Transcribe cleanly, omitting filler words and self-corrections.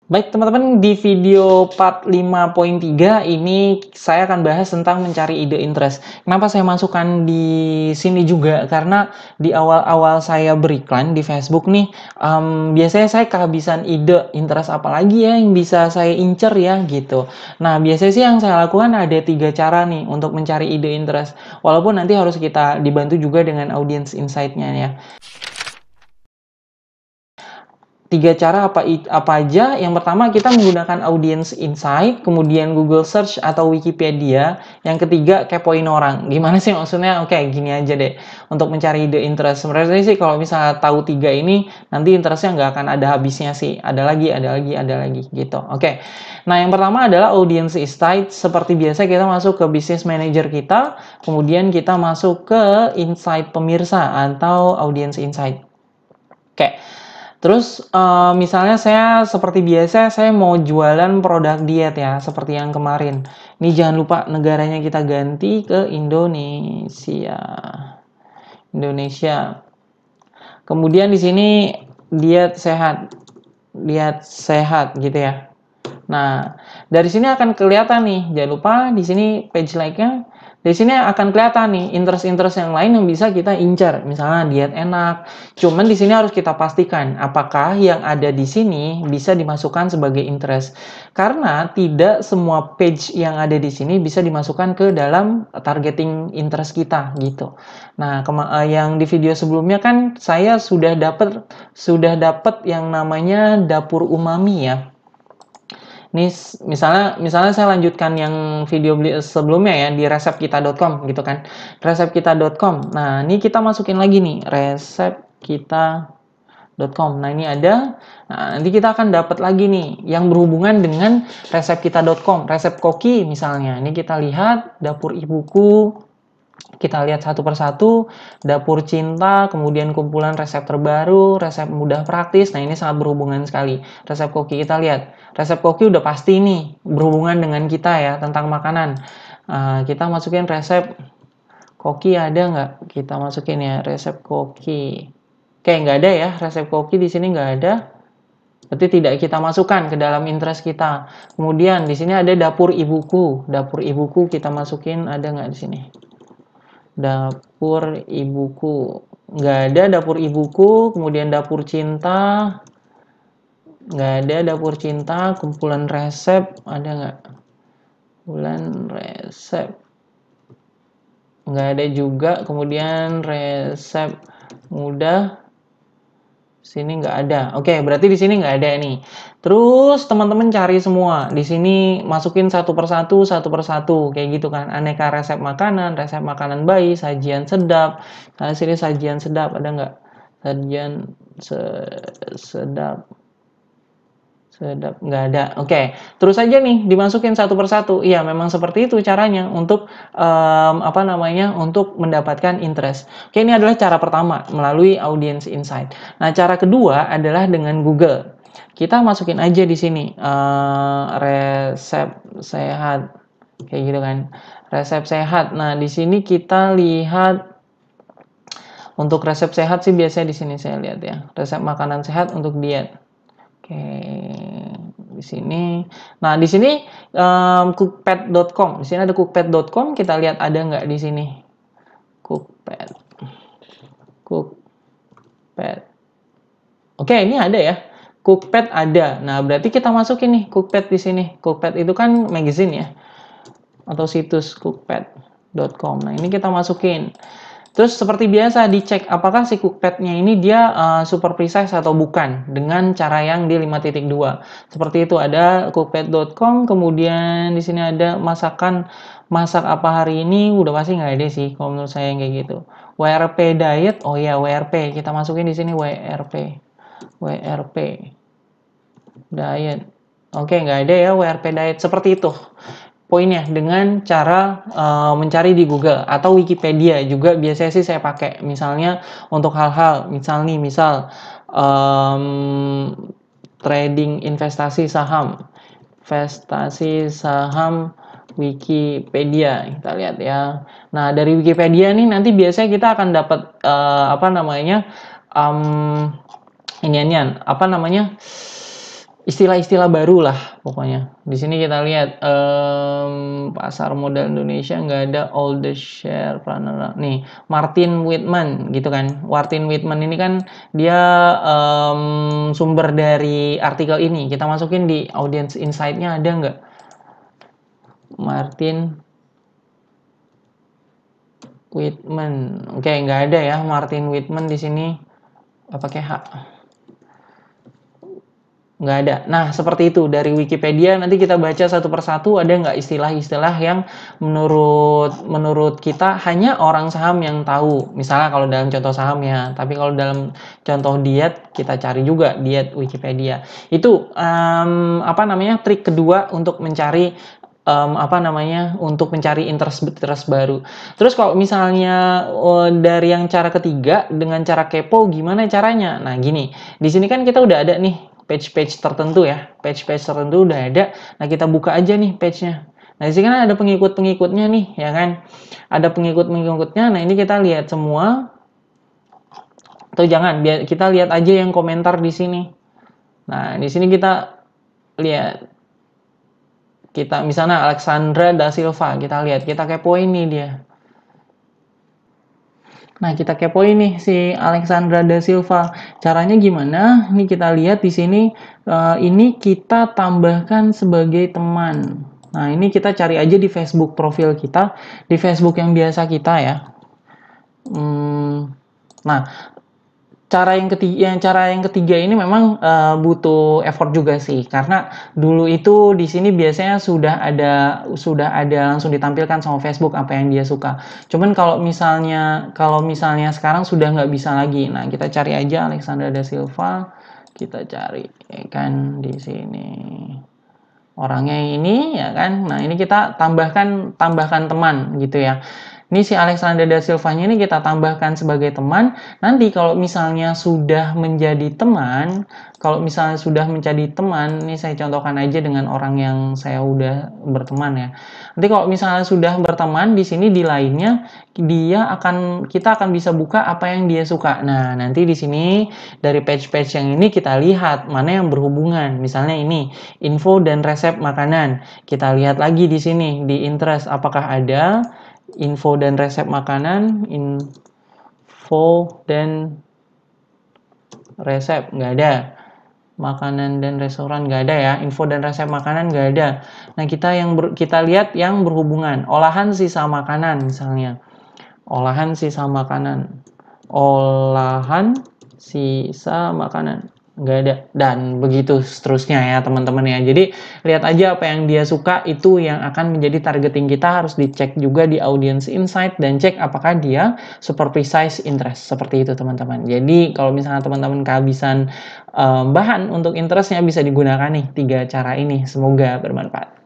Baik teman-teman, di video part 5.3 ini saya akan bahas tentang mencari ide interest. Kenapa saya masukkan di sini juga? Karena di awal-awal saya beriklan di Facebook nih, biasanya saya kehabisan ide interest apa lagi ya yang bisa saya incer ya gitu. Nah, biasanya sih yang saya lakukan ada 3 cara nih untuk mencari ide interest. Walaupun nanti harus kita dibantu juga dengan audience insight-nya ya. 3 cara apa aja? Yang pertama kita menggunakan audience insight, kemudian Google Search atau Wikipedia. Yang ketiga kepoin orang. Gimana sih maksudnya? Oke, gini aja deh. Untuk mencari ide interest. Sebenarnya sih kalau misalnya tahu 3 ini, nanti interestnya nggak akan ada habisnya sih. Ada lagi gitu. Oke. Nah, yang pertama adalah audience insight. Seperti biasa kita masuk ke business manager kita, kemudian kita masuk ke insight pemirsa atau audience insight. Oke. Terus misalnya saya seperti biasa saya mau jualan produk diet ya, seperti yang kemarin. Ini jangan lupa negaranya kita ganti ke Indonesia. Indonesia. Kemudian di sini diet sehat gitu ya. Nah, dari sini akan kelihatan nih, jangan lupa di sini page like-nya. Di sini akan kelihatan nih interest-interest yang lain yang bisa kita incar. Misalnya diet enak. Cuman di sini harus kita pastikan apakah yang ada di sini bisa dimasukkan sebagai interest. Karena tidak semua page yang ada di sini bisa dimasukkan ke dalam targeting interest kita gitu. Nah, yang di video sebelumnya kan saya sudah dapat yang namanya dapur umami ya. Ini misalnya saya lanjutkan yang video sebelumnya ya di resepkita.com gitu kan. Resepkita.com. Nah, ini kita masukin lagi nih resepkita.com. Nah, ini ada. Nah, nanti kita akan dapat lagi nih yang berhubungan dengan resepkita.com. Resep koki misalnya. Ini kita lihat dapur ibuku. Kita lihat satu persatu, dapur cinta, kemudian kumpulan resep terbaru, resep mudah praktis. Nah, ini sangat berhubungan sekali. Resep koki kita lihat. Resep koki udah pasti nih berhubungan dengan kita ya, tentang makanan. Kita masukin resep koki ada nggak? Kita masukin ya, resep koki. Oke, nggak ada ya, resep koki di sini nggak ada. Berarti tidak kita masukkan ke dalam interest kita. Kemudian di sini ada dapur ibuku. Dapur ibuku kita masukin, ada nggak di sini? Dapur ibuku nggak ada. Dapur ibuku, kemudian dapur cinta nggak ada. Dapur cinta, kumpulan resep ada nggak? Kumpulan resep nggak ada juga. Kemudian resep mudah sini nggak ada. Oke, berarti di sini nggak ada nih. Terus teman-teman cari semua di sini, masukin satu persatu kayak gitu kan. Aneka resep makanan bayi, sajian sedap. Nah, sini sajian sedap ada nggak? Sajian sedap nggak ada. Oke, terus aja nih dimasukin satu persatu. Iya, memang seperti itu caranya untuk untuk mendapatkan interest. Oke, ini adalah cara pertama melalui audience insight. Nah, cara kedua adalah dengan Google. Kita masukin aja di sini resep sehat kayak gitu kan. Resep sehat. Nah, di sini kita lihat untuk resep sehat sih biasanya di sini saya lihat ya. Resep makanan sehat untuk diet. Oke, di sini. Nah, di sini cookpad.com. Di sini ada cookpad.com. Kita lihat ada nggak di sini? Cookpad. Oke, ini ada ya. Cookpad ada. Nah, berarti kita masukin nih Cookpad di sini. Cookpad itu kan magazine ya. Atau situs cookpad.com. Nah, ini kita masukin. Terus seperti biasa dicek apakah si cookpad-nya ini dia super precise atau bukan dengan cara yang di 5.2. Seperti itu ada cookpad.com, kemudian di sini ada masak apa hari ini, udah pasti nggak ada sih kalau menurut saya yang kayak gitu. WRP diet, oh ya WRP, kita masukin di sini WRP diet. Oke, nggak ada ya WRP diet seperti itu. Poinnya dengan cara mencari di Google atau Wikipedia juga biasanya sih saya pakai. Misalnya untuk hal-hal misal trading investasi saham Wikipedia, kita lihat ya. Nah, dari Wikipedia nih nanti biasanya kita akan dapat istilah-istilah baru lah pokoknya. Di sini kita lihat pasar modal Indonesia nggak ada all the share planner. Nih, Martin Whitman gitu kan. Martin Whitman ini kan dia sumber dari artikel ini. Kita masukin di audience insight-nya, ada nggak? Martin Whitman. Oke, nggak ada ya Martin Whitman di sini. Pakai H. Nggak ada. Nah, seperti itu dari Wikipedia. Nanti kita baca satu persatu, ada nggak istilah-istilah yang menurut kita hanya orang saham yang tahu. Misalnya kalau dalam contoh saham ya, tapi kalau dalam contoh diet, kita cari juga diet Wikipedia. Itu apa namanya, trik kedua untuk mencari untuk mencari interest baru. Terus kalau misalnya dari yang cara ketiga dengan cara kepo, gimana caranya? Nah, gini. Di sini kan kita udah ada nih page-page tertentu ya. Page-page tertentu udah ada. Nah, kita buka aja nih page-nya. Nah, di sini kan ada pengikut-pengikutnya nih, ya kan? Ada pengikut-pengikutnya. Nah, ini kita lihat semua. Atau jangan, kita lihat aja yang komentar di sini. Nah, di sini kita lihat. Kita misalnya Alexandra da Silva, kita lihat, kita kepoin nih dia. Nah, kita kepoin nih si Alexandra da Silva. Caranya gimana? Ini kita lihat di sini, ini kita tambahkan sebagai teman. Nah, ini kita cari aja di Facebook profil kita, di Facebook yang biasa kita ya. Nah, cara yang ketiga ini memang butuh effort juga sih, karena dulu itu di sini biasanya sudah ada langsung ditampilkan sama Facebook apa yang dia suka. Cuman kalau misalnya sekarang sudah nggak bisa lagi. Nah, kita cari aja Alexandra da Silva, kita cari kan di sini orangnya ini ya kan. Nah, ini kita tambahkan teman gitu ya. Ini si Alexandra da Silva-nya ini kita tambahkan sebagai teman. Nanti kalau misalnya sudah menjadi teman, ini saya contohkan aja dengan orang yang saya udah berteman ya. Nanti kalau misalnya sudah berteman, di sini di lainnya kita akan bisa buka apa yang dia suka. Nah, nanti di sini dari page-page yang ini kita lihat mana yang berhubungan. Misalnya ini, info dan resep makanan. Kita lihat lagi di sini di interest apakah ada info dan resep makanan, info dan resep nggak ada, makanan dan restoran nggak ada ya, info dan resep makanan nggak ada. Nah, kita lihat yang berhubungan, olahan sisa makanan misalnya, olahan sisa makanan nggak ada, dan begitu seterusnya ya teman-teman ya. Jadi lihat aja apa yang dia suka, itu yang akan menjadi targeting kita. Harus dicek juga di audience insight dan cek apakah dia super precise interest, seperti itu teman-teman. Jadi kalau misalnya teman-teman kehabisan bahan untuk interestnya, bisa digunakan nih 3 cara ini. Semoga bermanfaat.